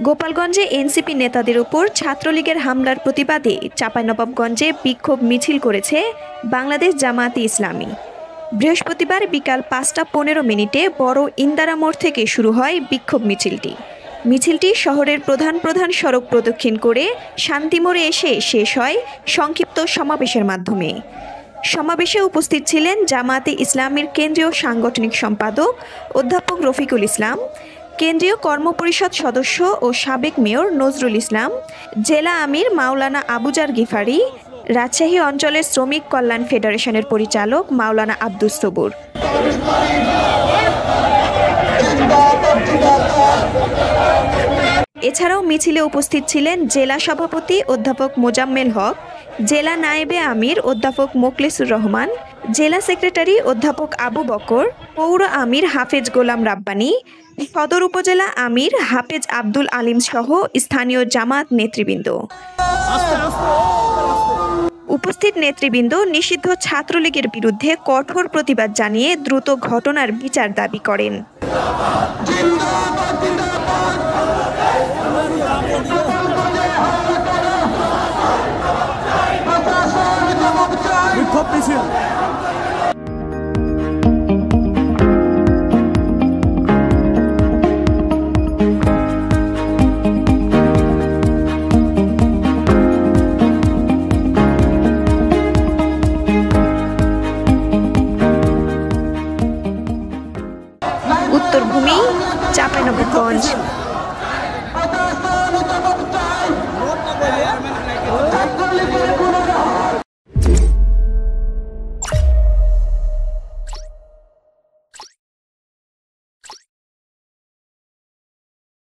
গোপালগঞ্জে এনসিপি নেতাদের উপর ছাত্রলীগের হামলার প্রতিবাদে চাঁপাইনবাবগঞ্জে বিক্ষোভ মিছিল করেছে বাংলাদেশ জামায়াতে ইসলামী। বৃহস্পতিবার বিকাল ৫টা ১৫ বড় ইন্দারা মোড় থেকে শুরু হয় বিক্ষোভ মিছিলটি। মিছিলটি শহরের প্রধান সড়ক প্রদক্ষিণ করে শান্তিমোড়ে এসে শেষ হয় সংক্ষিপ্ত সমাবেশের মাধ্যমে। সমাবেশে উপস্থিত ছিলেন জামায়াতে ইসলামীর কেন্দ্রীয় সাংগঠনিক সম্পাদক অধ্যাপক রফিকুল ইসলাম, কেন্দ্রীয় কর্মপরিষদ সদস্য ও সাবেক মেয়র নজরুল ইসলাম, জেলা আমির মাওলানা আবুজার গিফারি, রাজশাহী অঞ্চলের শ্রমিক কল্যাণ ফেডারেশনের পরিচালক মাওলানা আব্দুস সবুর। এছাড়াও মিছিলে উপস্থিত ছিলেন জেলা সভাপতি অধ্যাপক মোজাম্মেল হক, জেলা নায়েবে আমির অধ্যাপক মোখলেসুর রহমান, জেলা সেক্রেটারি অধ্যাপক আবু বকর, পৌর আমির হাফেজ গোলাম রাব্বানী, সদর উপজেলা আমির হাফেজ আব্দুল আলিম সহ স্থানীয় জামায়াত নেতৃবৃন্দ। উপস্থিত নেতৃবৃন্দ নিষিদ্ধ ছাত্রলীগের বিরুদ্ধে কঠোর প্রতিবাদ জানিয়ে দ্রুত ঘটনার বিচার দাবি করেন। উত্তরভূমি, চাঁপাইনবাবগঞ্জ।